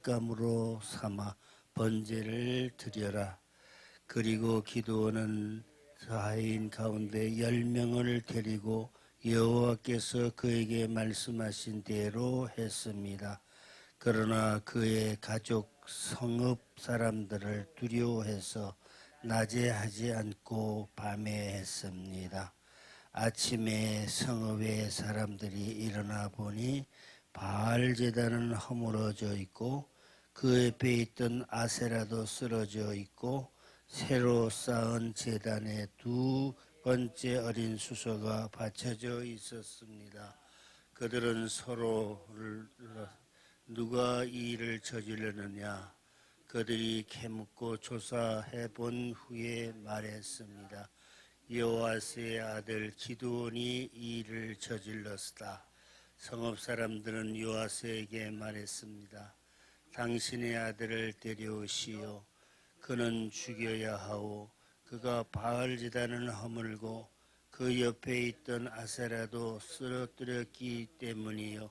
감으로 삼아 번제를 드려라. 그리고 기드온은 하인 가운데 10명을 데리고 여호와께서 그에게 말씀하신 대로 했습니다. 그러나 그의 가족 성읍 사람들을 두려워해서 낮에 하지 않고 밤에 했습니다. 아침에 성읍의 사람들이 일어나 보니 바알 제단은 허물어져 있고 그 옆에 있던 아세라도 쓰러져 있고 새로 쌓은 제단에 두 번째 어린 수소가 받쳐져 있었습니다. 그들은 서로 누가 이 일을 저질렀느냐 그들이 캐묻고 조사해 본 후에 말했습니다. 여호와스의 아들 기드온이 이 일을 저질렀다. 성읍 사람들은 요아스에게 말했습니다. 당신의 아들을 데려오시오. 그는 죽여야 하오. 그가 바알 제단을 허물고 그 옆에 있던 아세라도 쓰러뜨렸기 때문이요.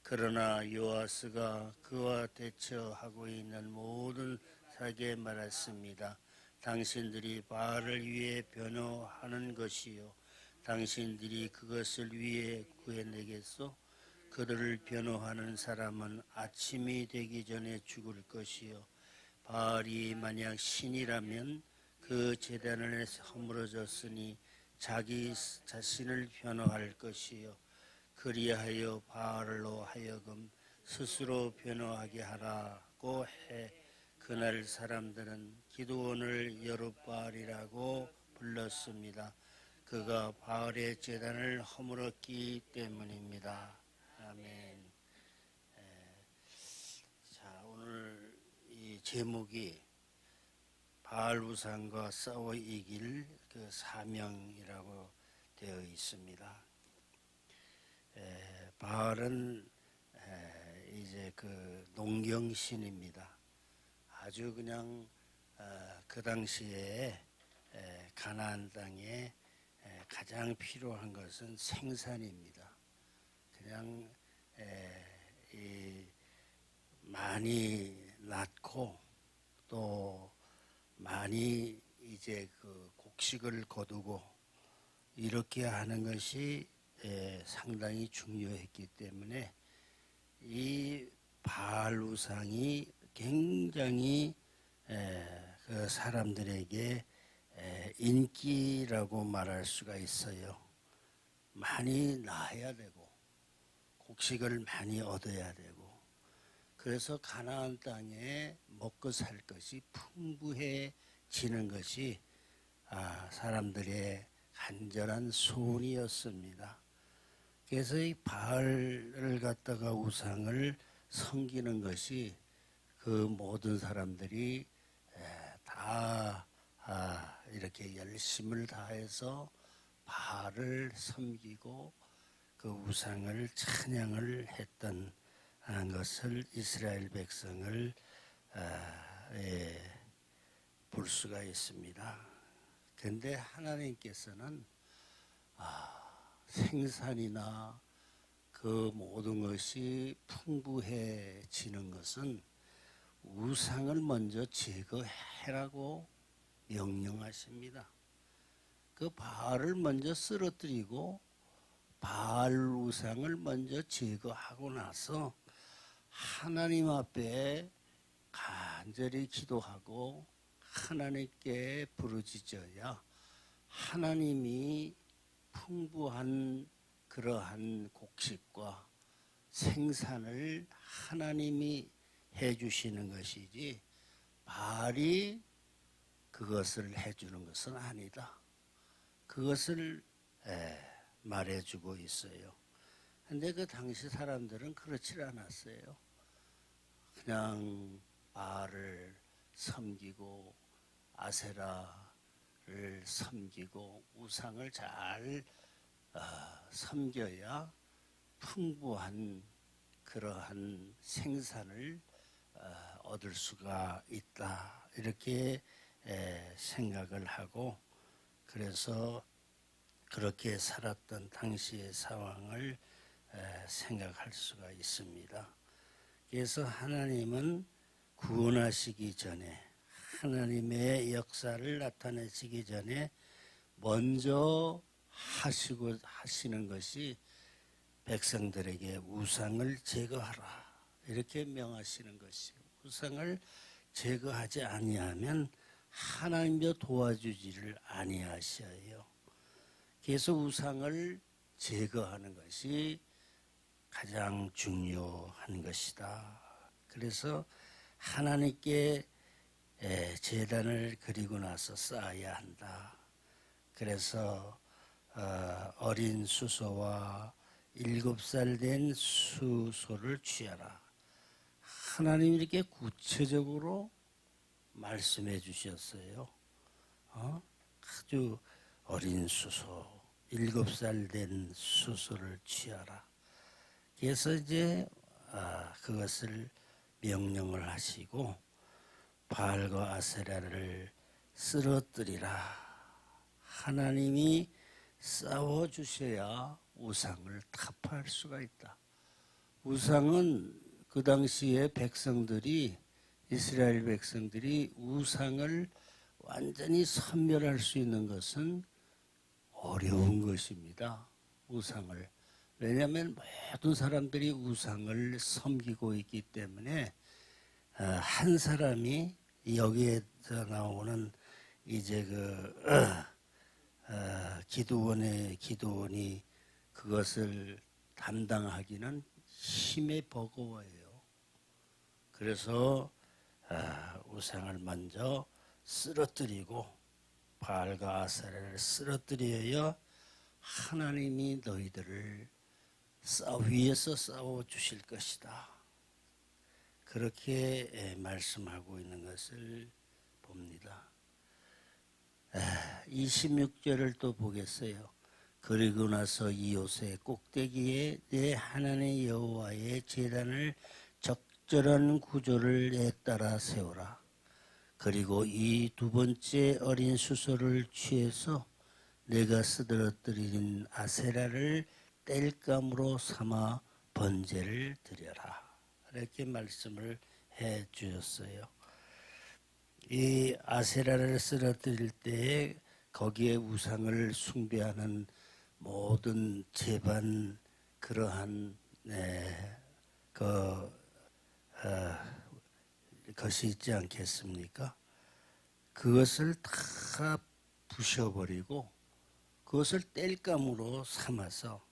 그러나 요아스가 그와 대처하고 있는 모든 사람에게 말했습니다. 당신들이 바알을 위해 변호하는 것이요. 당신들이 그것을 위해 구해내겠소? 그들을 변호하는 사람은 아침이 되기 전에 죽을 것이요. 바알이 만약 신이라면 그 제단을 허물어졌으니 자기 자신을 변호할 것이요. 그리하여 바알로 하여금 스스로 변호하게 하라고 해. 그날 사람들은 기드온을 여룻바알이라고 불렀습니다. 그가 바알의 제단을 허물었기 때문입니다. 아멘. 자, 오늘 이 제목이 바알 우상과 싸워 이길 그 사명이라고 되어 있습니다. 바알은 이제 그 농경신입니다. 아주 그냥 그 당시에 가나안 땅에 가장 필요한 것은 생산입니다. 그냥 많이 낳고 또 많이 이제 그 곡식을 거두고 이렇게 하는 것이 상당히 중요했기 때문에 이 바알 우상이 굉장히 그 사람들에게 인기라고 말할 수가 있어요. 많이 낳아야 되고 곡식을 많이 얻어야 되고 그래서 가나안 땅에 먹고 살 것이 풍부해지는 것이 사람들의 간절한 소원이었습니다. 그래서 이 바알을 갖다가 우상을 섬기는 것이 그 모든 사람들이 다 이렇게 열심을 다해서 바알을 섬기고 그 우상을 찬양을 했던 것을 이스라엘 백성을 볼 수가 있습니다. 그런데 하나님께서는 생산이나 그 모든 것이 풍부해지는 것은 우상을 먼저 제거해라고 명령하십니다. 그 바알을 먼저 쓰러뜨리고 바알 우상을 먼저 제거하고 나서 하나님 앞에 간절히 기도하고 하나님께 부르짖어야 하나님이 풍부한 그러한 곡식과 생산을 하나님이 해주시는 것이지 바알이 그것을 해주는 것은 아니다. 그것을 말해주고 있어요. 근데 그 당시 사람들은 그렇지 않았어요. 그냥 바알을 섬기고 아세라를 섬기고 우상을 잘 섬겨야 풍부한 그러한 생산을 얻을 수가 있다. 이렇게 생각을 하고 그래서 그렇게 살았던 당시의 상황을 생각할 수가 있습니다. 그래서 하나님은 구원하시기 전에 하나님의 역사를 나타내시기 전에 먼저 하시는 것이 백성들에게 우상을 제거하라 이렇게 명하시는 것이요. 우상을 제거하지 아니하면 하나님도 도와주지를 아니하셔요. 그래서 우상을 제거하는 것이 가장 중요한 것이다. 그래서 하나님께 제단을 그리고 나서 쌓아야 한다. 그래서 어린 수소와 7살 된 수소를 취하라. 하나님이 이렇게 구체적으로 말씀해 주셨어요. 아주 어린 수소, 7살 된 수소를 취하라. 그래서 이제 그것을 명령을 하시고 바알과 아세라를 쓰러뜨리라. 하나님이 싸워주셔야 우상을 타파할 수가 있다. 우상은 그 당시에 백성들이 이스라엘 백성들이 우상을 완전히 섬멸할 수 있는 것은 어려운 것입니다. 우상을. 왜냐하면 모든 사람들이 우상을 섬기고 있기 때문에 한 사람이 여기에서 나오는 이제 기드온이 그것을 담당하기는 힘에 버거워요. 그래서 우상을 먼저 쓰러뜨리고 바알과 아세라를 쓰러뜨려야 하나님이 너희들을 위에서 싸워 주실 것이다. 그렇게 말씀하고 있는 것을 봅니다. 26절을 또 보겠어요. 그리고 나서 이옷의 꼭대기에 내 하나님 여호와의 제단을 적절한 구조를 따라 세우라. 그리고 이 두 번째 어린 수소를 취해서 내가 쓰러뜨린 아세라를 땔감으로 삼아 번제를 드려라. 이렇게 말씀을 해 주셨어요. 이 아세라를 쓰러뜨릴 때에 거기에 우상을 숭배하는 모든 제반 그러한 것이 있지 않겠습니까? 그것을 다 부셔버리고 그것을 땔감으로 삼아서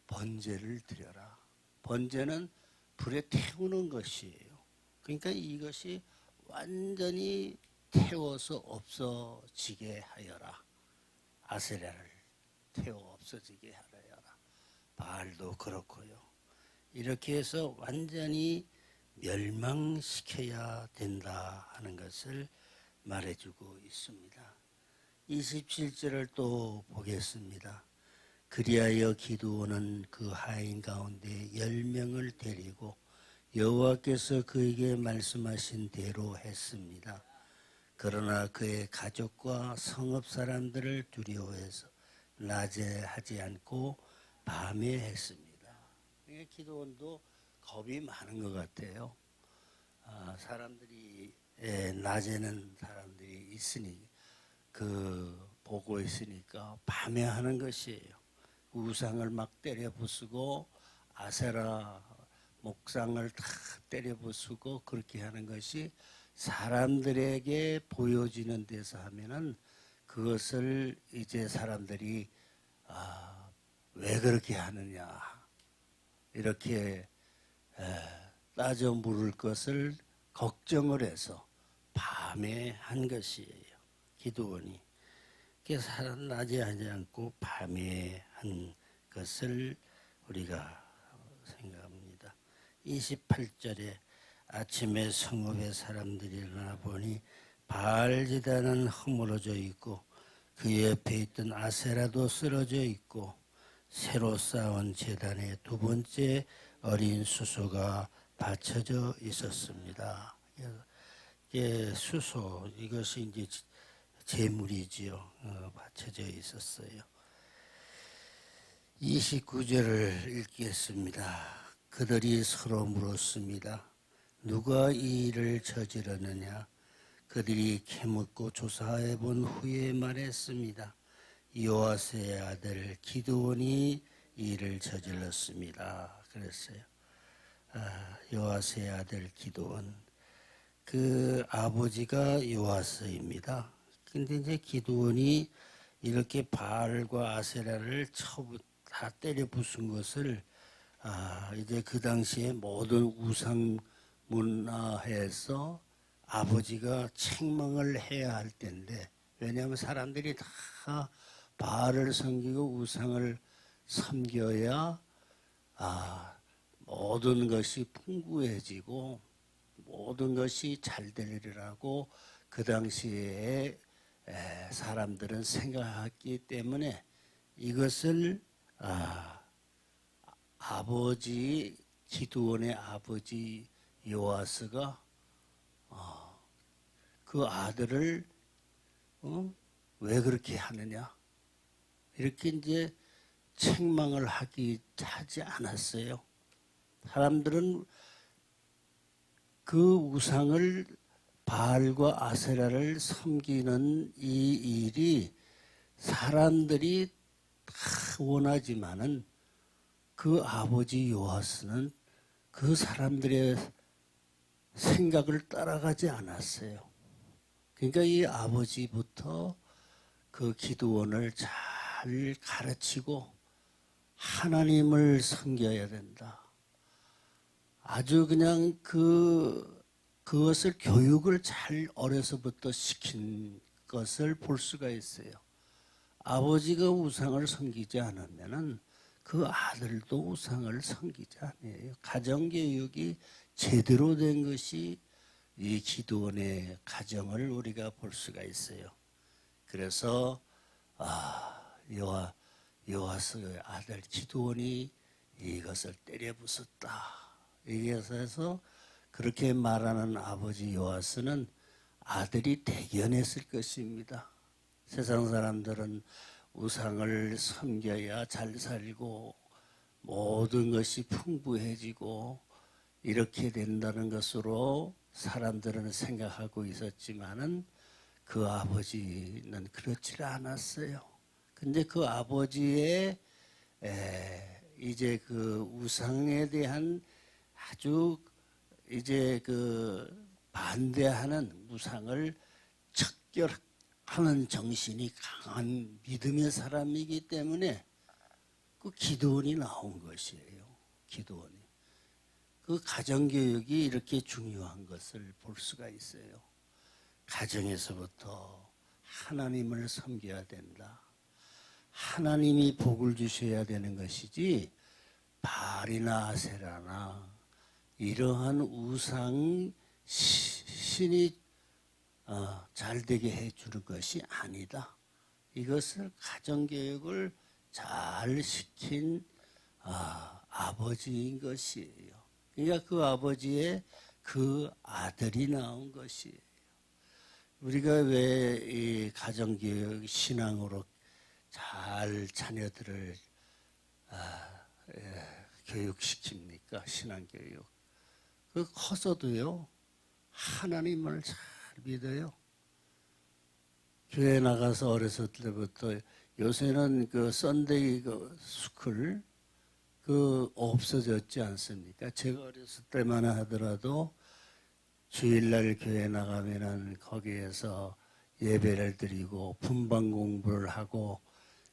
번제를 드려라. 번제는 불에 태우는 것이에요. 그러니까 이것이 완전히 태워서 없어지게 하여라. 아세라를 태워 없어지게 하여라. 바알도 그렇고요. 이렇게 해서 완전히 멸망시켜야 된다 하는 것을 말해주고 있습니다. 27절을 또 보겠습니다. 그리하여 기드온은 그 하인 가운데 10명을 데리고 여호와께서 그에게 말씀하신 대로 했습니다. 그러나 그의 가족과 성읍 사람들을 두려워해서 낮에 하지 않고 밤에 했습니다. 그러니까 기드온도 겁이 많은 것 같아요. 사람들이 낮에는 사람들이 있으니 보고 있으니까 밤에 하는 것이에요. 우상을 막 때려 부수고 아세라 목상을 다 때려 부수고 그렇게 하는 것이 사람들에게 보여지는 데서 하면은 그것을 이제 사람들이 왜 그렇게 하느냐 이렇게 따져 물을 것을 걱정을 해서 밤에 한 것이에요. 기드온이. 그래서 낮에 하지 않고 밤에 한 것을 우리가 생각합니다. 28절에 아침에 성읍의 사람들이 일어나 보니 바알 제단은 허물어져 있고 그 옆에 있던 아세라도 쓰러져 있고 새로 쌓은 제단에 두 번째 어린 수소가 받쳐져 있었습니다. 수소 이것이 이제 제물이지요. 받쳐져 있었어요. 29절을 읽겠습니다. 그들이 서로 물었습니다. 누가 이 일을 저지르느냐? 그들이 캐묻고 조사해 본 후에 말했습니다. 요아스의 아들 기드온이 이 일을 저질렀습니다. 그랬어요. 요아스의 아들 기드온. 그 아버지가 요아스입니다. 근데 이제 기드온이 이렇게 바알과 아세라를 다 때려 부순 것을 이제 그 당시에 모든 우상 문화에서 아버지가 책망을 해야 할 텐데, 왜냐하면 사람들이 다 바알을 섬기고 우상을 섬겨야 모든 것이 풍부해지고 모든 것이 잘 되리라고 그 당시에 사람들은 생각했기 때문에 이것을 아버지 기드온의 아버지 요아스가 그 아들을 왜 그렇게 하느냐 이렇게 이제 책망을 하지 않았어요. 사람들은 그 우상을 바알과 아세라를 섬기는 이 일이 사람들이 다 원하지만은 그 아버지 요아스는 그 사람들의 생각을 따라가지 않았어요. 그러니까 이 아버지부터 그 기드온을 잘 가르치고 하나님을 섬겨야 된다. 아주 그냥 그것을 교육을 잘 어려서부터 시킨 것을 볼 수가 있어요. 아버지가 우상을 섬기지 않으면은 그 아들도 우상을 섬기지 않아요. 가정교육이 제대로 된 것이 이 기드온의 가정을 우리가 볼 수가 있어요. 그래서 요아스의 아들 기드온이 이것을 때려 부쉈다. 이것에서 그렇게 말하는 아버지 요아스는 아들이 대견했을 것입니다. 세상 사람들은 우상을 섬겨야 잘 살고 모든 것이 풍부해지고 이렇게 된다는 것으로 사람들은 생각하고 있었지만은 그 아버지는 그렇지 않았어요. 근데 그 아버지의 이제 그 우상에 대한 아주 이제 그 반대하는 우상을 척결하는 정신이 강한 믿음의 사람이기 때문에 그 기드온이 나온 것이에요. 기드온이. 그 가정교육이 이렇게 중요한 것을 볼 수가 있어요. 가정에서부터 하나님을 섬겨야 된다. 하나님이 복을 주셔야 되는 것이지 바알이나 아세라나 이러한 우상 신이 잘 되게 해주는 것이 아니다. 이것을 가정교육을 잘 시킨 아버지인 것이에요. 그러니까 그 아버지의 그 아들이 나온 것이에요. 우리가 왜 이 가정교육 신앙으로 잘 자녀들을 교육시킵니까? 신앙교육. 그 커서도요 하나님을 잘 믿어요. 교회 나가서 어렸을 때부터 요새는 그 썬데이 스쿨 없어졌지 않습니까? 제가 어렸을 때만 하더라도 주일날 교회 나가면은 거기에서 예배를 드리고 분방 공부를 하고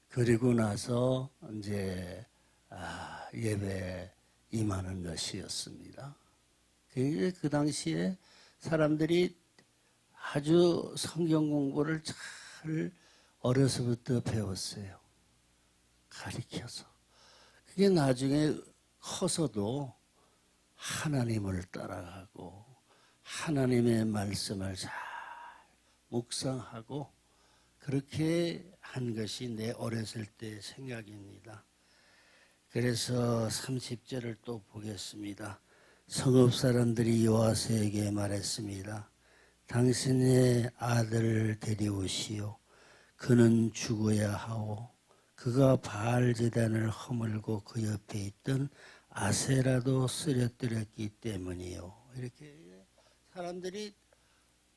그리고 나서 이제 예배 임하는 것이었습니다. 그 당시에 사람들이 아주 성경 공부를 잘 어려서부터 배웠어요. 가르쳐서. 그게 나중에 커서도 하나님을 따라가고 하나님의 말씀을 잘 묵상하고 그렇게 한 것이 내 어렸을 때 생각입니다. 그래서 30절을 또 보겠습니다. 성읍 사람들이 요아스에게 말했습니다. 당신의 아들을 데려오시오. 그는 죽어야 하오. 그가 바알 제단을 허물고 그 옆에 있던 아세라도 쓰러뜨렸기 때문이요. 이렇게 사람들이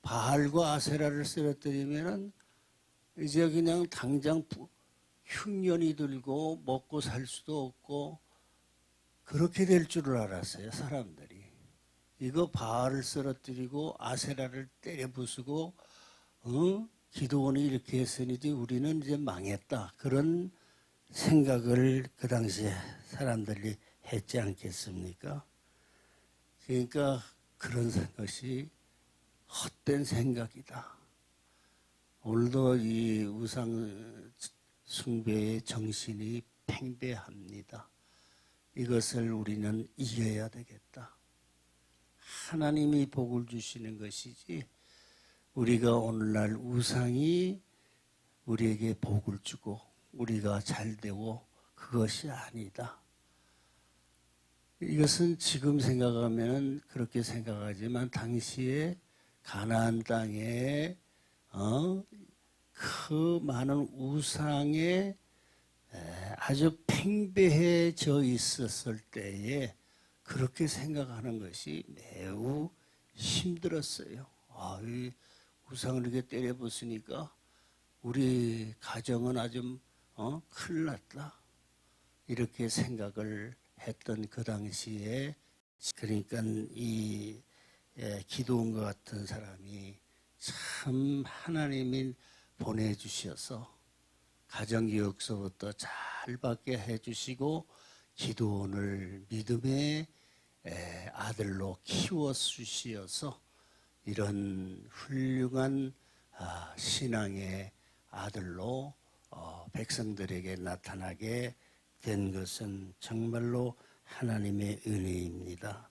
바알과 아세라를 쓰러뜨리면은 이제 그냥 당장 흉년이 들고 먹고 살 수도 없고 그렇게 될 줄을 알았어요, 사람들이. 이거 바알을 쓰러뜨리고 아세라를 때려 부수고 기도원이 이렇게 했으니 우리는 이제 망했다. 그런 생각을 그 당시에 사람들이 했지 않겠습니까? 그러니까 그런 것이 헛된 생각이다. 오늘도 이 우상 숭배의 정신이 팽배합니다. 이것을 우리는 이겨야 되겠다. 하나님이 복을 주시는 것이지 우리가 오늘날 우상이 우리에게 복을 주고 우리가 잘되고 그것이 아니다. 이것은 지금 생각하면 그렇게 생각하지만 당시에 가나안 땅에 그 많은 우상에 아주 팽배해져 있었을 때에 그렇게 생각하는 것이 매우 힘들었어요. 이 우상을 이렇게 때려 부수니까 우리 가정은 아주 큰일 났다. 이렇게 생각을 했던 그 당시에 그러니까 이 기도원과 같은 사람이 참 하나님이 보내주셔서 가정교육서부터 잘 받게 해주시고 기도원을 믿음의 아들로 키워주시어서 이런 훌륭한 신앙의 아들로 백성들에게 나타나게 된 것은 정말로 하나님의 은혜입니다.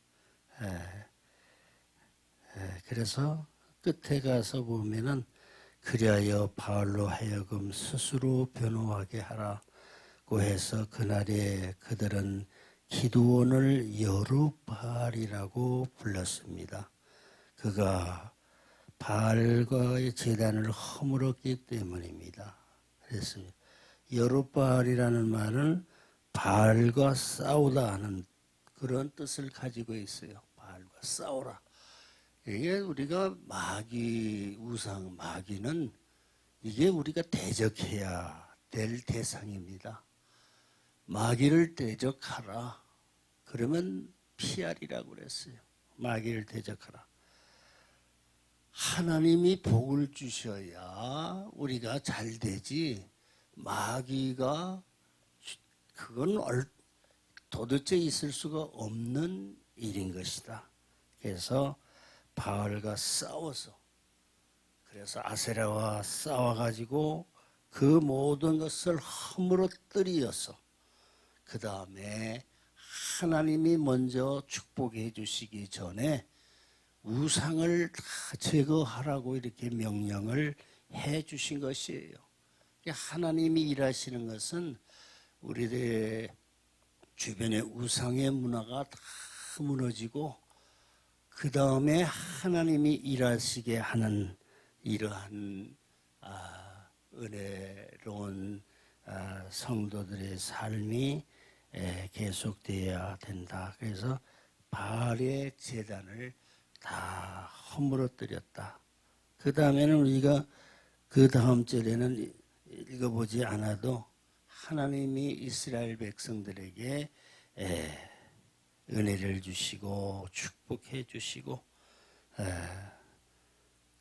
그래서 끝에 가서 보면은 그리하여 바울로 하여금 스스로 변호하게 하라고 해서 그날에 그들은 기드온을 여룻바알이라고 불렀습니다. 그가 바알과의 제단을 허물었기 때문입니다. 그래서 여룻바알이라는 말은 바알과 싸우다 하는 그런 뜻을 가지고 있어요. 바알과 싸우라. 이게 우리가 마귀 우상 마귀는 이게 우리가 대적해야 될 대상입니다. 마귀를 대적하라. 그러면 피하리라고 그랬어요. 마귀를 대적하라. 하나님이 복을 주셔야 우리가 잘 되지. 마귀가 그건 도대체 있을 수가 없는 일인 것이다. 그래서 바알과 싸워서 그래서 아세라와 싸워가지고 그 모든 것을 허물어뜨리어서 그 다음에 하나님이 먼저 축복해 주시기 전에 우상을 다 제거하라고 이렇게 명령을 해 주신 것이에요. 하나님이 일하시는 것은 우리들 주변의 우상의 문화가 다 무너지고 그 다음에 하나님이 일하시게 하는 이러한 은혜로운 성도들의 삶이 계속되어야 된다. 그래서 바알의 제단을 다 허물어뜨렸다. 그 다음에는 우리가 그 다음 절에는 읽어보지 않아도 하나님이 이스라엘 백성들에게 은혜를 주시고 축복해 주시고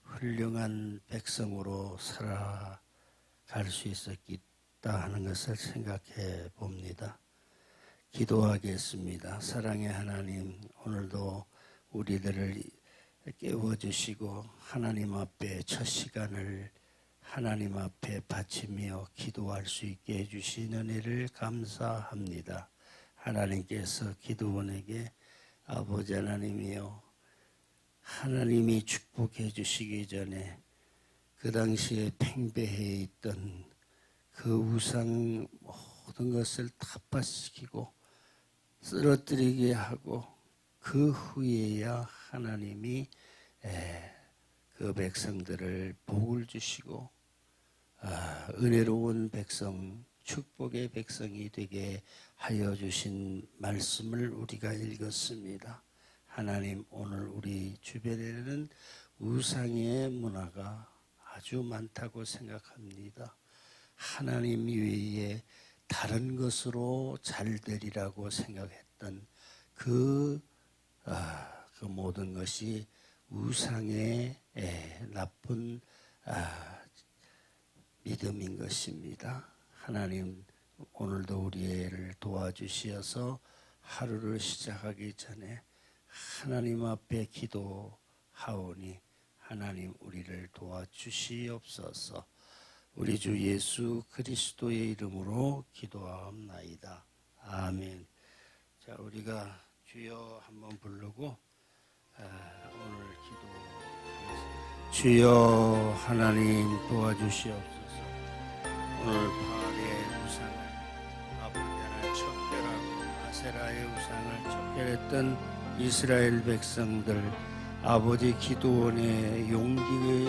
훌륭한 백성으로 살아갈 수 있었다 하는 것을 생각해 봅니다. 기도하겠습니다. 사랑의 하나님, 오늘도 우리들을 깨워주시고 하나님 앞에 첫 시간을 하나님 앞에 바치며 기도할 수 있게 해주신 은혜를 감사합니다. 하나님께서 기도원에게 아버지 하나님이여 하나님이 축복해 주시기 전에 그 당시에 팽배해 있던 그 우상 모든 것을 타파시키고 쓰러뜨리게 하고 그 후에야 하나님이 그 백성들을 복을 주시고 은혜로운 백성 축복의 백성이 되게 하여 주신 말씀을 우리가 읽었습니다. 하나님, 오늘 우리 주변에는 우상의 문화가 아주 많다고 생각합니다. 하나님 외에 다른 것으로 잘 되리라고 생각했던 그 모든 것이 우상의 나쁜 믿음인 것입니다. 하나님, 오늘도 우리를 도와주시어서 하루를 시작하기 전에 하나님 앞에 기도하오니 하나님 우리를 도와주시옵소서. 우리 주 예수 그리스도의 이름으로 기도하옵나이다. 아멘. 자, 우리가 주여 한번 부르고 오늘 기도하겠습니다. 주여 하나님 도와주시옵소서. 오늘 바알의 우상을 아버지를 척결하고 아세라의 우상을 척결했던 이스라엘 백성들, 아버지 기도원의 용기의